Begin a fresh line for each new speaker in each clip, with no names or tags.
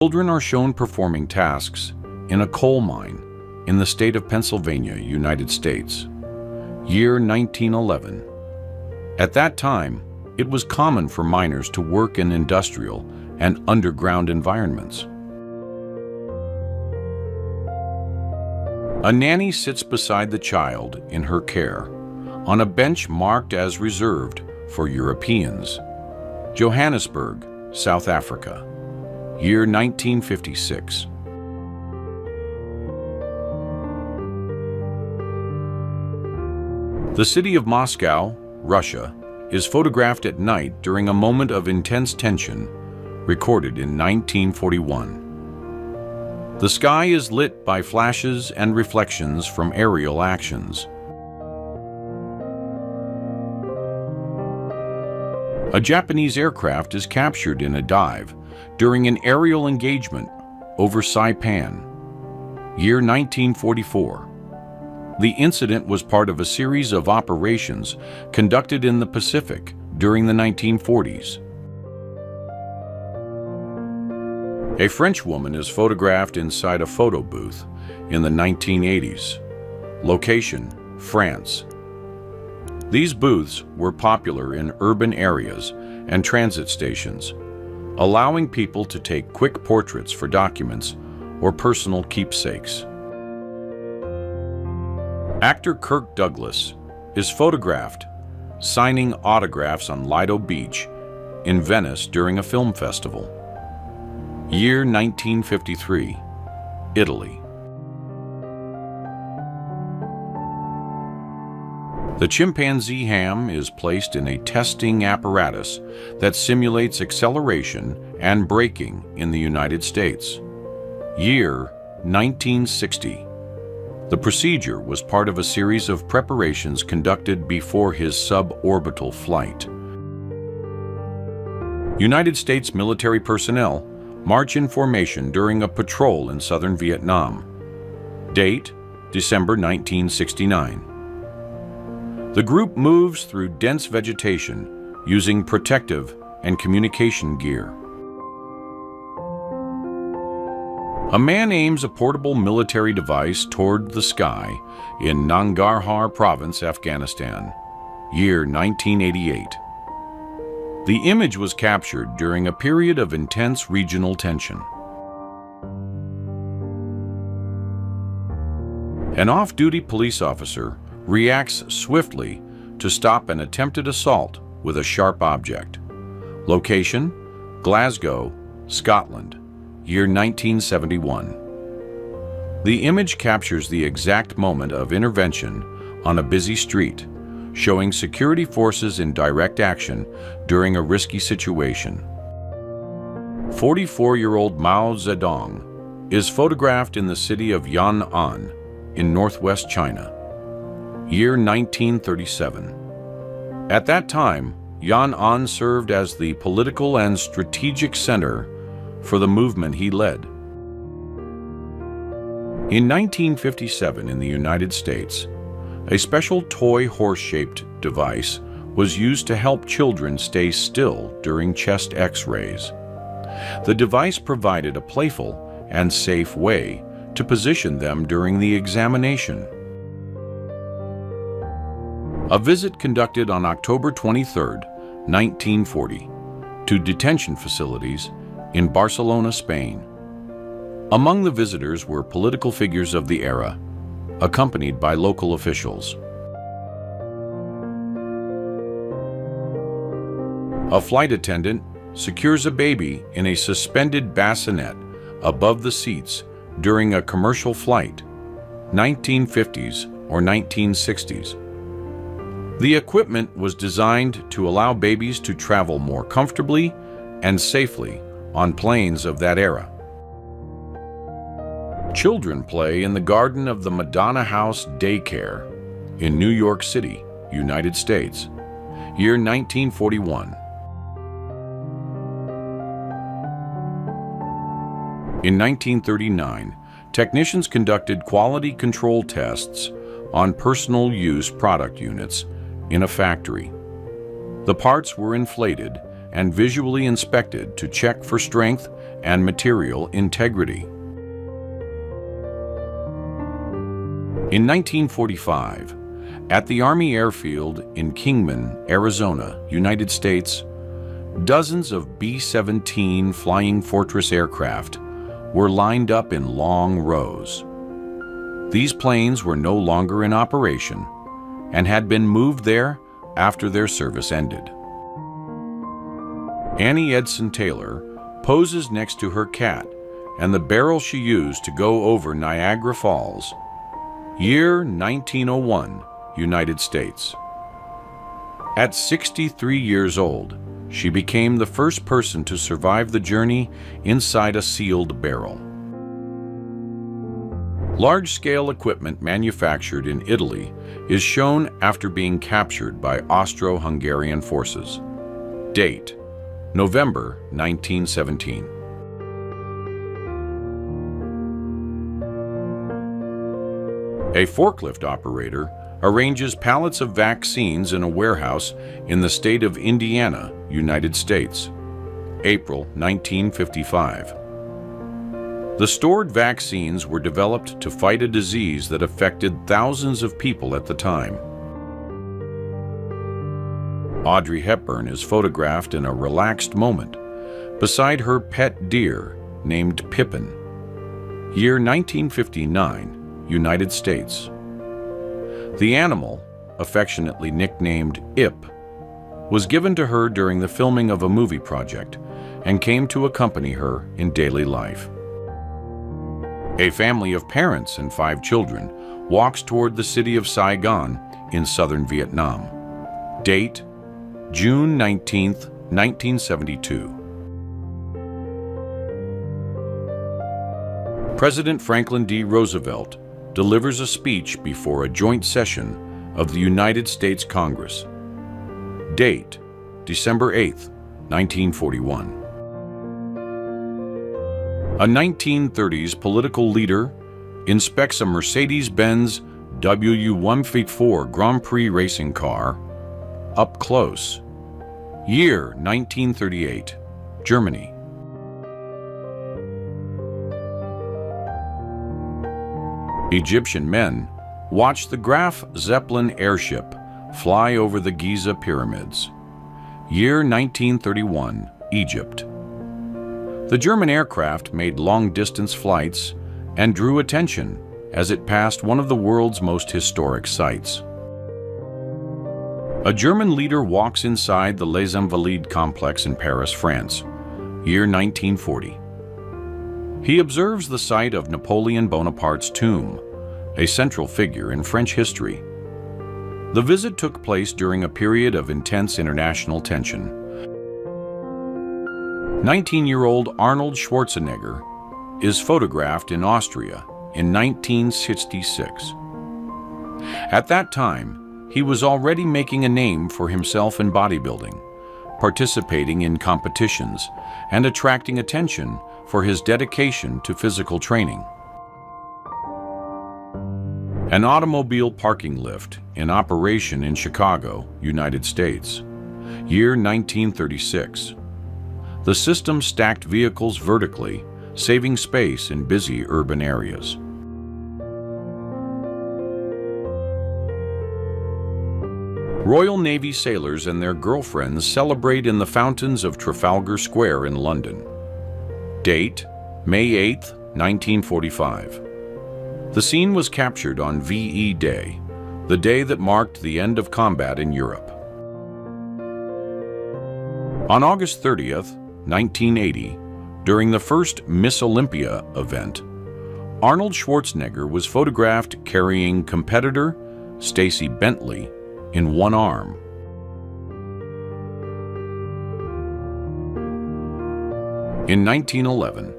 Children are shown performing tasks in a coal mine in the state of Pennsylvania, United States. Year 1911. At that time, it was common for miners to work in industrial and underground environments. A nanny sits beside the child in her care on a bench marked as reserved for Europeans. Johannesburg, South Africa. Year 1956. The city of Moscow, Russia, is photographed at night during a moment of intense tension, recorded in 1941. The sky is lit by flashes and reflections from aerial actions. A Japanese aircraft is captured in a dive during an aerial engagement over Saipan. Year 1944. The incident was part of a series of operations conducted in the Pacific during the 1940s. A French woman is photographed inside a photo booth in the 1980s. Location, France. These booths were popular in urban areas and transit stations, allowing people to take quick portraits for documents or personal keepsakes. Actor Kirk Douglas is photographed signing autographs on Lido Beach in Venice during a film festival. Year 1953, Italy. The chimpanzee ham is placed in a testing apparatus that simulates acceleration and braking in the United States. Year 1960. The procedure was part of a series of preparations conducted before his suborbital flight. United States military personnel march in formation during a patrol in southern Vietnam. Date, December 1969. The group moves through dense vegetation using protective and communication gear. A man aims a portable military device toward the sky in Nangarhar Province, Afghanistan. Year 1988. The image was captured during a period of intense regional tension. An off-duty police officer reacts swiftly to stop an attempted assault with a sharp object. Location, Glasgow, Scotland. Year 1971. The image captures the exact moment of intervention on a busy street, showing security forces in direct action during a risky situation. 44-year-old Mao Zedong is photographed in the city of Yan'an in northwest China. Year 1937. At that time, Yan'an served as the political and strategic center for the movement he led. In 1957 in the United States, a special toy horse-shaped device was used to help children stay still during chest X-rays. The device provided a playful and safe way to position them during the examination. A visit conducted on October 23, 1940, to detention facilities in Barcelona, Spain. Among the visitors were political figures of the era, accompanied by local officials. A flight attendant secures a baby in a suspended bassinet above the seats during a commercial flight, 1950s or 1960s. The equipment was designed to allow babies to travel more comfortably and safely on planes of that era. Children play in the garden of the Madonna House Daycare in New York City, United States. Year 1941. In 1939, technicians conducted quality control tests on personal use product units in a factory. The parts were inflated and visually inspected to check for strength and material integrity. In 1945, at the Army Airfield in Kingman, Arizona, United States, dozens of B-17 Flying Fortress aircraft were lined up in long rows. These planes were no longer in operation and had been moved there after their service ended. Annie Edson Taylor poses next to her cat and the barrel she used to go over Niagara Falls. Year 1901, United States. At 63 years old, she became the first person to survive the journey inside a sealed barrel. Large-scale equipment manufactured in Italy is shown after being captured by Austro-Hungarian forces. Date: November 1917. A forklift operator arranges pallets of vaccines in a warehouse in the state of Indiana, United States. April 1955. The stored vaccines were developed to fight a disease that affected thousands of people at the time. Audrey Hepburn is photographed in a relaxed moment beside her pet deer named Pippin. Year 1959, United States. The animal, affectionately nicknamed Ip, was given to her during the filming of a movie project and came to accompany her in daily life. A family of parents and 5 children walks toward the city of Saigon in southern Vietnam. Date: June 19, 1972. President Franklin D. Roosevelt delivers a speech before a joint session of the United States Congress. Date: December 8, 1941. A 1930s political leader inspects a Mercedes-Benz W154 Grand Prix racing car up close. Year 1938, Germany. Egyptian men watch the Graf Zeppelin airship fly over the Giza pyramids. Year 1931, Egypt. The German aircraft made long-distance flights and drew attention as it passed one of the world's most historic sites. A German leader walks inside the Les Invalides complex in Paris, France. Year 1940. He observes the site of Napoleon Bonaparte's tomb, a central figure in French history. The visit took place during a period of intense international tension. 19-year-old Arnold Schwarzenegger is photographed in Austria in 1966. At that time, he was already making a name for himself in bodybuilding, participating in competitions, and attracting attention for his dedication to physical training. An automobile parking lift in operation in Chicago, United States. Year 1936. The system stacked vehicles vertically, saving space in busy urban areas. Royal Navy sailors and their girlfriends celebrate in the fountains of Trafalgar Square in London. Date: May 8, 1945. The scene was captured on VE Day, the day that marked the end of combat in Europe. On August 30th, 1980, during the first Miss Olympia event, Arnold Schwarzenegger was photographed carrying competitor Stacey Bentley in one arm. In 1911,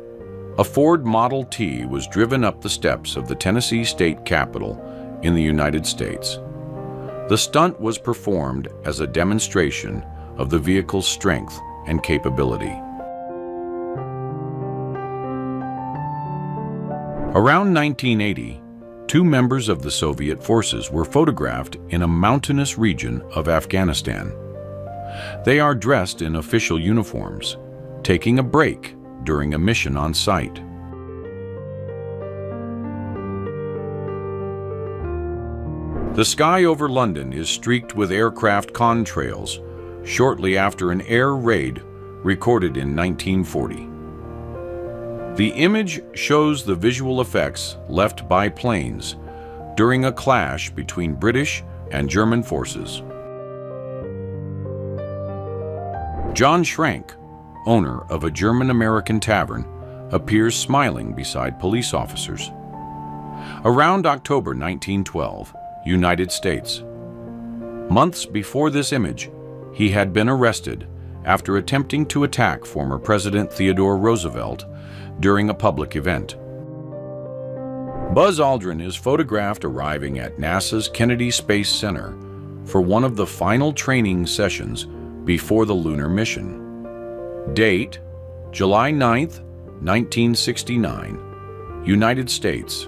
a Ford Model T was driven up the steps of the Tennessee State Capitol in the United States. The stunt was performed as a demonstration of the vehicle's strength and capability. Around 1980, 2 members of the Soviet forces were photographed in a mountainous region of Afghanistan. They are dressed in official uniforms, taking a break during a mission on site. The sky over London is streaked with aircraft contrails shortly after an air raid recorded in 1940. The image shows the visual effects left by planes during a clash between British and German forces. John Schrank, owner of a German-American tavern, appears smiling beside police officers. Around October 1912, United States. Months before this image, he had been arrested after attempting to attack former President Theodore Roosevelt during a public event. Buzz Aldrin is photographed arriving at NASA's Kennedy Space Center for one of the final training sessions before the lunar mission. Date: July 9, 1969, United States.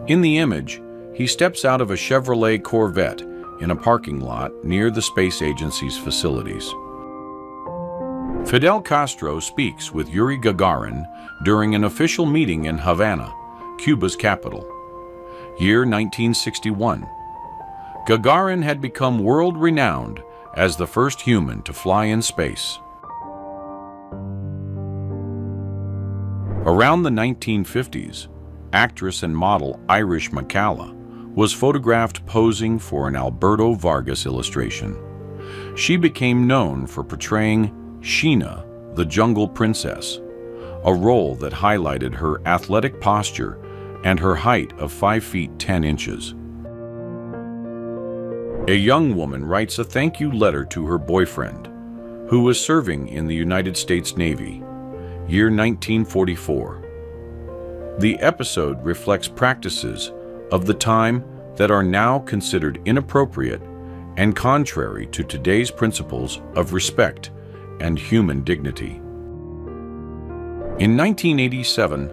In the image, he steps out of a Chevrolet Corvette in a parking lot near the space agency's facilities. Fidel Castro speaks with Yuri Gagarin during an official meeting in Havana, Cuba's capital. Year 1961. Gagarin had become world-renowned as the first human to fly in space. Around the 1950s, actress and model Irish Makala was photographed posing for an Alberto Vargas illustration. She became known for portraying Sheena, the Jungle Princess, a role that highlighted her athletic posture and her height of 5 feet 10 inches. A young woman writes a thank you letter to her boyfriend, who was serving in the United States Navy, year 1944. The episode reflects practices of the time that are now considered inappropriate and contrary to today's principles of respect and human dignity. In 1987,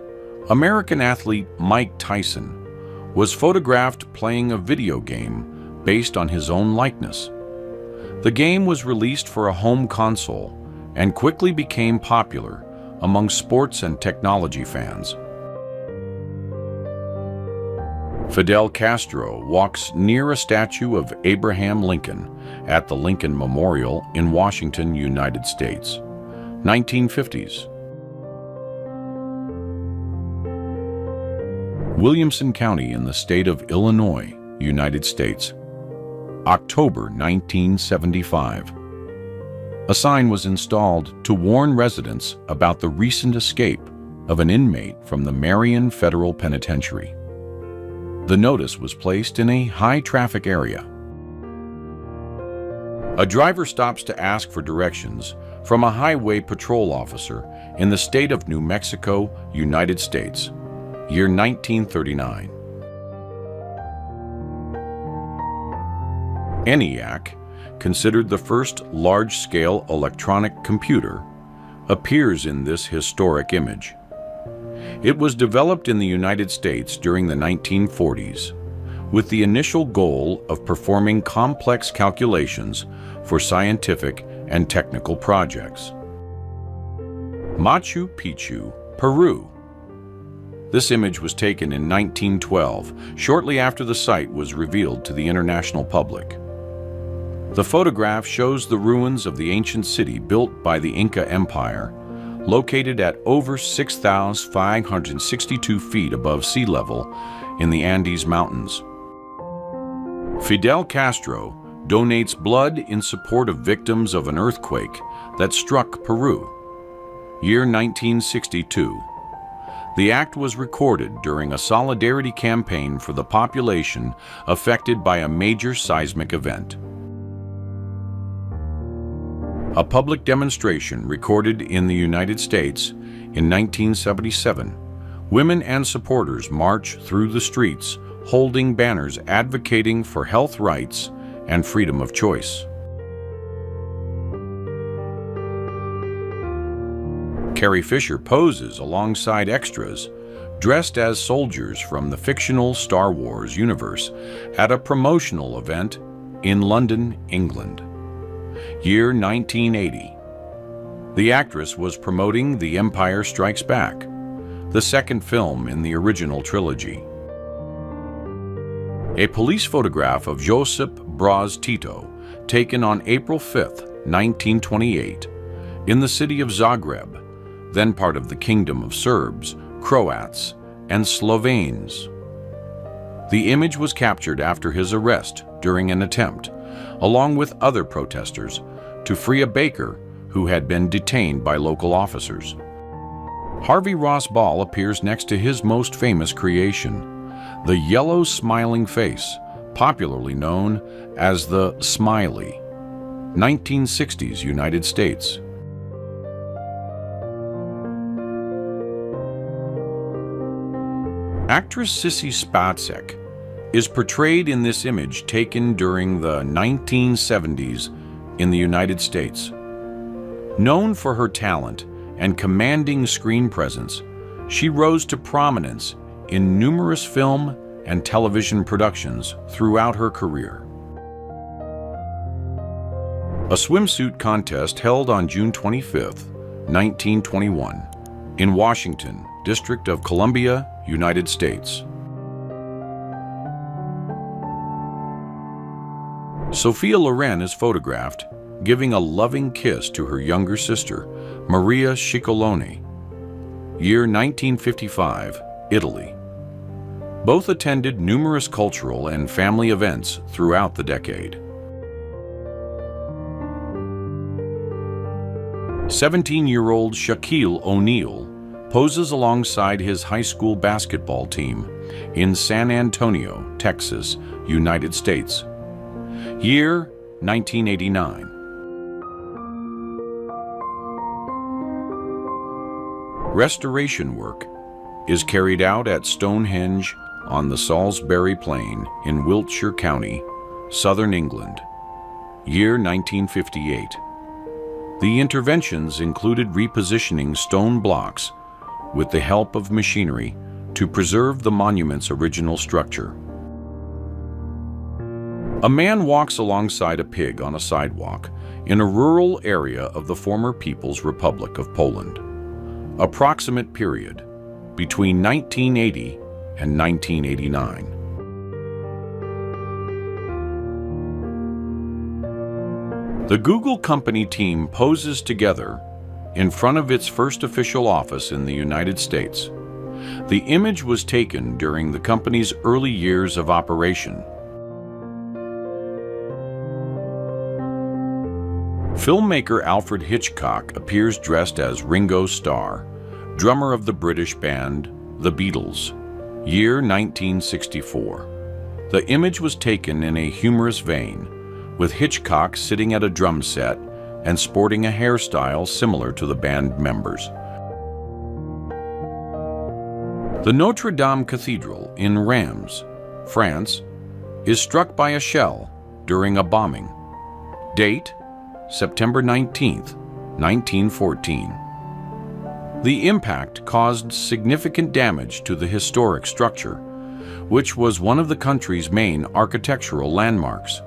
American athlete Mike Tyson was photographed playing a video game based on his own likeness. The game was released for a home console and quickly became popular among sports and technology fans. Fidel Castro walks near a statue of Abraham Lincoln at the Lincoln Memorial in Washington, United States. 1950s. Williamson County in the state of Illinois, United States. October 1975. A sign was installed to warn residents about the recent escape of an inmate from the Marion Federal Penitentiary. The notice was placed in a high-traffic area. A driver stops to ask for directions from a highway patrol officer in the state of New Mexico, United States, year 1939. ENIAC, considered the first large-scale electronic computer, appears in this historic image. It was developed in the United States during the 1940s, with the initial goal of performing complex calculations for scientific and technical projects. Machu Picchu, Peru. This image was taken in 1912, shortly after the site was revealed to the international public. The photograph shows the ruins of the ancient city built by the Inca Empire, located at over 6,562 feet above sea level in the Andes Mountains. Fidel Castro donates blood in support of victims of an earthquake that struck Peru. Year 1962. The act was recorded during a solidarity campaign for the population affected by a major seismic event. A public demonstration recorded in the United States in 1977. Women and supporters march through the streets holding banners advocating for health rights and freedom of choice. Carrie Fisher poses alongside extras dressed as soldiers from the fictional Star Wars universe at a promotional event in London, England. Year 1980. The actress was promoting The Empire Strikes Back, the second film in the original trilogy. A police photograph of Josip Broz Tito, taken on April 5, 1928, in the city of Zagreb, then part of the Kingdom of Serbs, Croats, and Slovenes. The image was captured after his arrest during an attempt, along with other protesters, to free a baker who had been detained by local officers. Harvey Ross Ball appears next to his most famous creation, the yellow smiling face, popularly known as the Smiley. 1960s United States. Actress Sissy Spacek is portrayed in this image taken during the 1970s in the United States. Known for her talent and commanding screen presence, she rose to prominence in numerous film and television productions throughout her career. A swimsuit contest held on June 25, 1921, in Washington, District of Columbia, United States. Sophia Loren is photographed giving a loving kiss to her younger sister, Maria Ciccolone. Year 1955, Italy. Both attended numerous cultural and family events throughout the decade. 17-year-old Shaquille O'Neal poses alongside his high school basketball team in San Antonio, Texas, United States. Year 1989. Restoration work is carried out at Stonehenge on the Salisbury Plain in Wiltshire County, southern England. Year 1958. The interventions included repositioning stone blocks with the help of machinery to preserve the monument's original structure. A man walks alongside a pig on a sidewalk in a rural area of the former People's Republic of Poland. Approximate period between 1980 and 1989. The Google company team poses together in front of its first official office in the United States. The image was taken during the company's early years of operation. Filmmaker Alfred Hitchcock appears dressed as Ringo Starr, drummer of the British band The Beatles. Year 1964. The image was taken in a humorous vein, with Hitchcock sitting at a drum set and sporting a hairstyle similar to the band members. The Notre Dame Cathedral in Reims, France, is struck by a shell during a bombing. Date: September 19, 1914. The impact caused significant damage to the historic structure, which was one of the country's main architectural landmarks.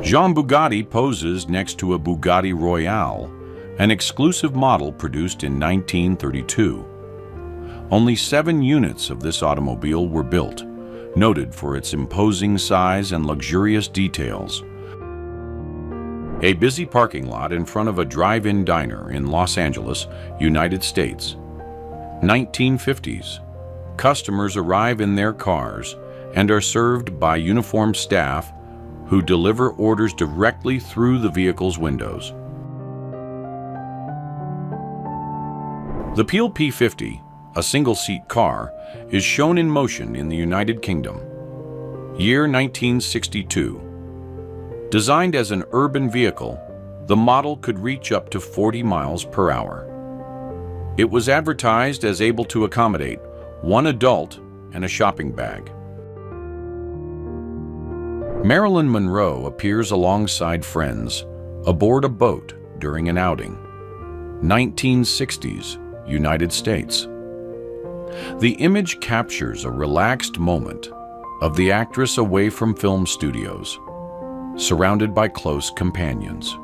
Jean Bugatti poses next to a Bugatti Royale, an exclusive model produced in 1932. Only 7 units of this automobile were built, noted for its imposing size and luxurious details. A busy parking lot in front of a drive-in diner in Los Angeles, United States. 1950s. Customers arrive in their cars and are served by uniformed staff who deliver orders directly through the vehicle's windows. The Peel P50, a single-seat car, is shown in motion in the United Kingdom. Year 1962. Designed as an urban vehicle, the model could reach up to 40 miles per hour. It was advertised as able to accommodate 1 adult and a shopping bag. Marilyn Monroe appears alongside friends aboard a boat during an outing. 1960s, United States. The image captures a relaxed moment of the actress away from film studios. surrounded by close companions.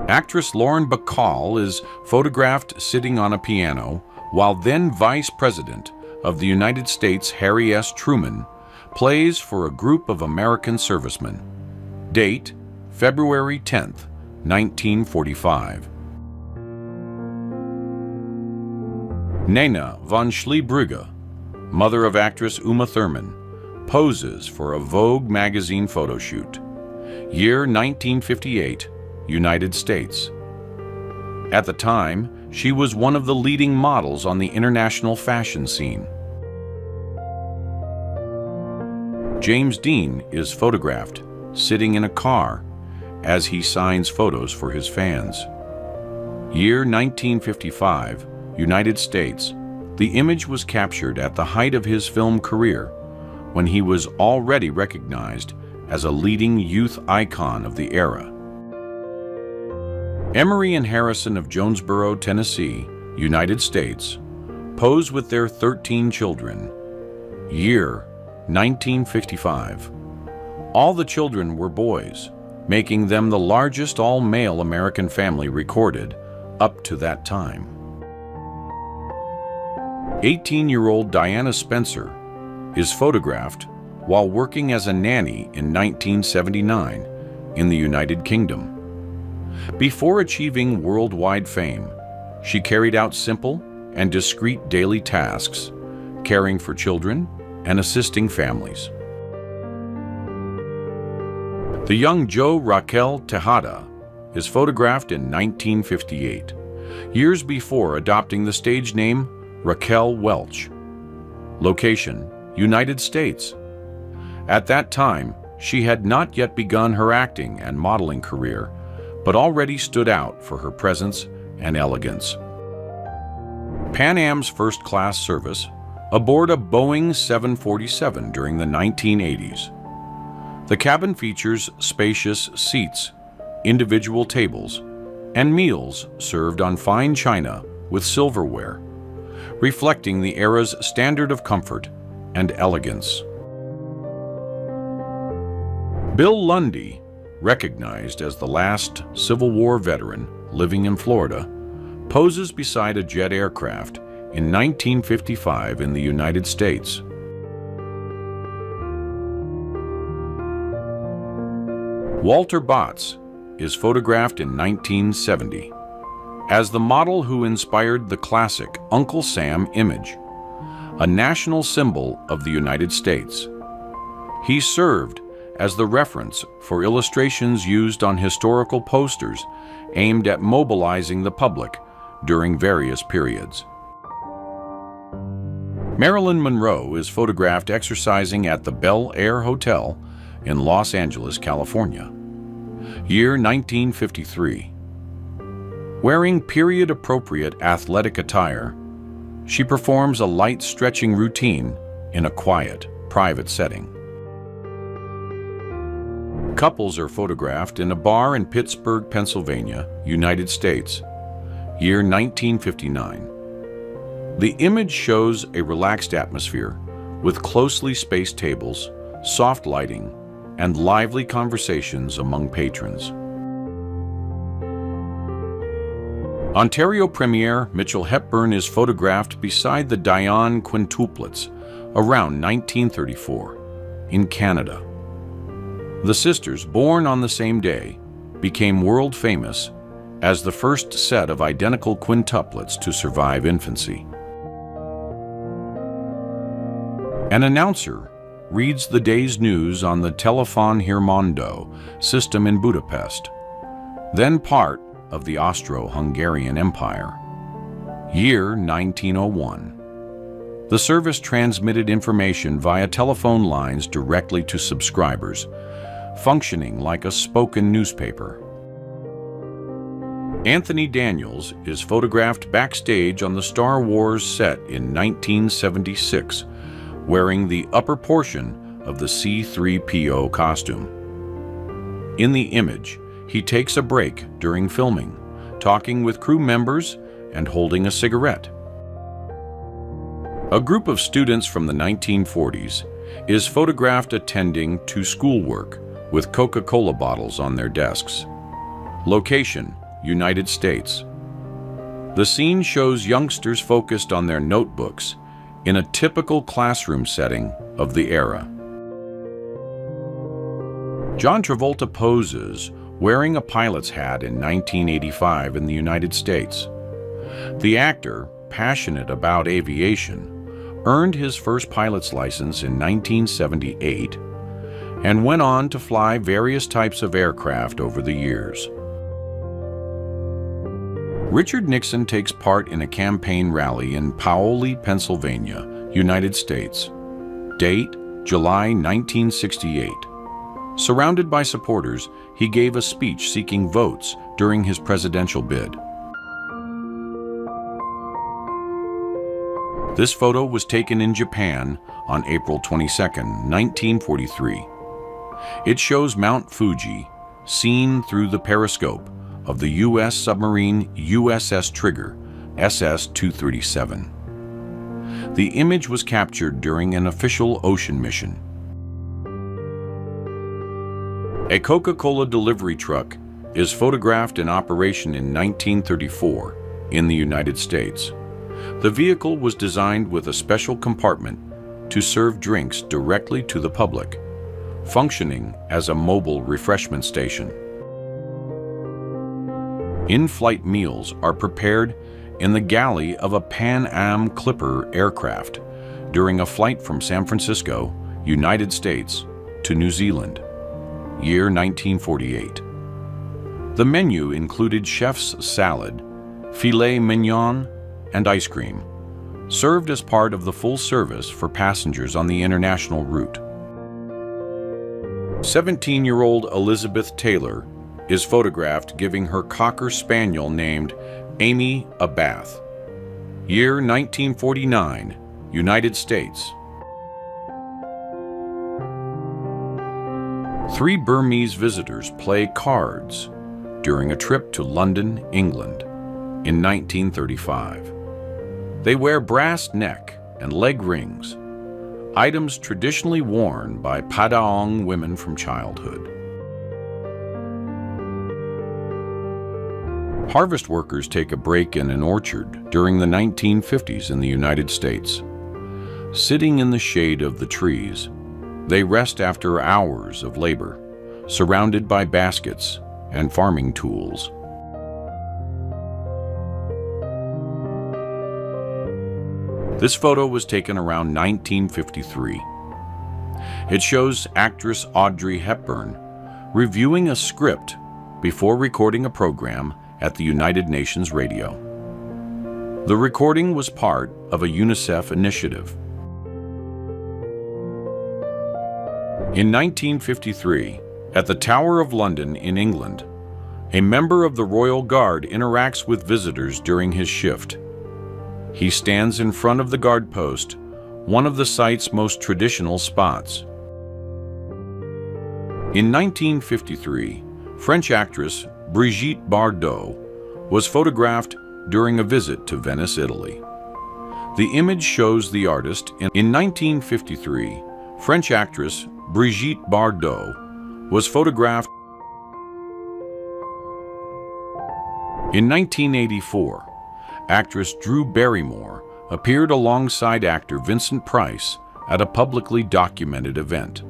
Actress Lauren Bacall is photographed sitting on a piano while then Vice President of the United States Harry S. Truman plays for a group of American servicemen. Date, February 10, 1945. Nena von Schliebrugge, mother of actress Uma Thurman, poses for a Vogue magazine photo shoot. Year 1958, United States. At the time, she was one of the leading models on the international fashion scene. James Dean is photographed sitting in a car as he signs photos for his fans. Year 1955, United States. The image was captured at the height of his film career, when he was already recognized as a leading youth icon of the era. Emery and Harrison of Jonesboro, Tennessee, United States, pose with their 13 children. Year 1955. All the children were boys, making them the largest all-male American family recorded up to that time. 18-year-old Diana Spencer is photographed while working as a nanny in 1979 in the United Kingdom. Before achieving worldwide fame, she carried out simple and discreet daily tasks, caring for children and assisting families. The young Jo Raquel Tejada is photographed in 1958, years before adopting the stage name Raquel Welch. Location, United States. At that time, she had not yet begun her acting and modeling career, but already stood out for her presence and elegance. Pan Am's first-class service aboard a Boeing 747 during the 1980s. The cabin features spacious seats, individual tables, and meals served on fine china with silverware, reflecting the era's standard of comfort and elegance. Bill Lundy, recognized as the last Civil War veteran living in Florida, poses beside a jet aircraft in 1955 in the United States. Walter Botts is photographed in 1970 as the model who inspired the classic Uncle Sam image, a national symbol of the United States. He served as the reference for illustrations used on historical posters aimed at mobilizing the public during various periods. Marilyn Monroe is photographed exercising at the Bel Air Hotel in Los Angeles, California. Year 1953. Wearing period-appropriate athletic attire, she performs a light stretching routine in a quiet, private setting. Couples are photographed in a bar in Pittsburgh, Pennsylvania, United States. Year 1959. The image shows a relaxed atmosphere with closely spaced tables, soft lighting, and lively conversations among patrons. Ontario Premier Mitchell Hepburn is photographed beside the Dion quintuplets around 1934 in Canada. The sisters, born on the same day, became world famous as the first set of identical quintuplets to survive infancy. An announcer reads the day's news on the Telefon Hírmondó system in Budapest, then part of the Austro-Hungarian Empire. Year 1901. The service transmitted information via telephone lines directly to subscribers, functioning like a spoken newspaper. Anthony Daniels is photographed backstage on the Star Wars set in 1976, wearing the upper portion of the C-3PO costume. In the image, he takes a break during filming, talking with crew members and holding a cigarette. A group of students from the 1940s is photographed attending to schoolwork with Coca-Cola bottles on their desks. Location: United States. The scene shows youngsters focused on their notebooks in a typical classroom setting of the era. John Travolta poses wearing a pilot's hat in 1985 in the United States. The actor, passionate about aviation, earned his first pilot's license in 1978 and went on to fly various types of aircraft over the years. Richard Nixon takes part in a campaign rally in Paoli, Pennsylvania, United States. Date: July 1968. Surrounded by supporters, he gave a speech seeking votes during his presidential bid. This photo was taken in Japan on April 22, 1943. It shows Mount Fuji seen through the periscope of the U.S. submarine USS Trigger, SS-237. The image was captured during an official ocean mission. A Coca-Cola delivery truck is photographed in operation in 1934 in the United States. The vehicle was designed with a special compartment to serve drinks directly to the public, functioning as a mobile refreshment station. In-flight meals are prepared in the galley of a Pan Am Clipper aircraft during a flight from San Francisco, United States, to New Zealand, year 1948. The menu included chef's salad, filet mignon, and ice cream, served as part of the full service for passengers on the international route. 17-year-old Elizabeth Taylor is photographed giving her Cocker Spaniel named Amy a bath. Year 1949, United States. 3 Burmese visitors play cards during a trip to London, England, in 1935. They wear brass neck and leg rings, items traditionally worn by Padaong women from childhood. Harvest workers take a break in an orchard during the 1950s in the United States. Sitting in the shade of the trees, they rest after hours of labor, surrounded by baskets and farming tools. This photo was taken around 1953. It shows actress Audrey Hepburn reviewing a script before recording a program at the United Nations Radio. The recording was part of a UNICEF initiative. In 1953, at the Tower of London in England, a member of the Royal Guard interacts with visitors during his shift. He stands in front of the guard post, one of the site's most traditional spots. In 1953, French actress Brigitte Bardot was photographed during a visit to Venice, Italy. The image shows the artist in 1953, French actress Brigitte Bardot was photographed. In 1984, actress Drew Barrymore appeared alongside actor Vincent Price at a publicly documented event.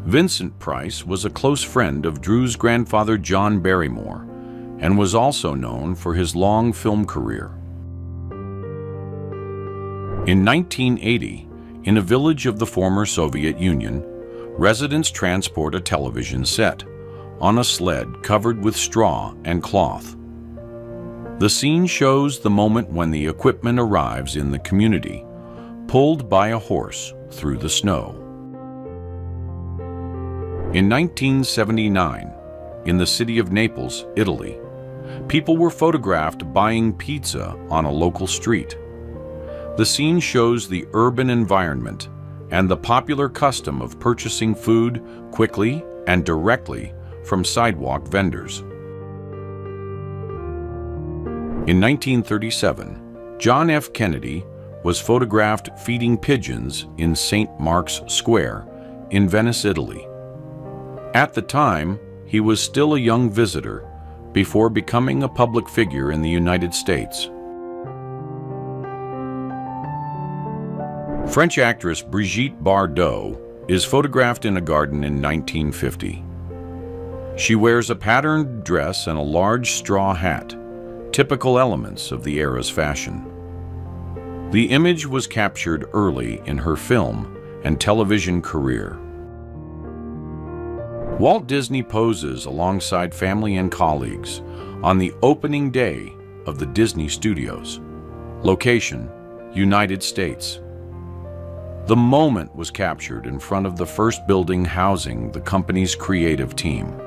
Vincent Price was a close friend of Drew's grandfather John Barrymore and was also known for his long film career. In 1980, in a village of the former Soviet Union, residents transport a television set on a sled covered with straw and cloth. The scene shows the moment when the equipment arrives in the community, pulled by a horse through the snow. In 1979, in the city of Naples, Italy, people were photographed buying pizza on a local street. The scene shows the urban environment and the popular custom of purchasing food quickly and directly from sidewalk vendors. In 1937, John F. Kennedy was photographed feeding pigeons in St. Mark's Square in Venice, Italy. At the time, he was still a young visitor before becoming a public figure in the United States. French actress Brigitte Bardot is photographed in a garden in 1950. She wears a patterned dress and a large straw hat, typical elements of the era's fashion. The image was captured early in her film and television career. Walt Disney poses alongside family and colleagues on the opening day of the Disney Studios. Location, United States. The moment was captured in front of the first building housing the company's creative team.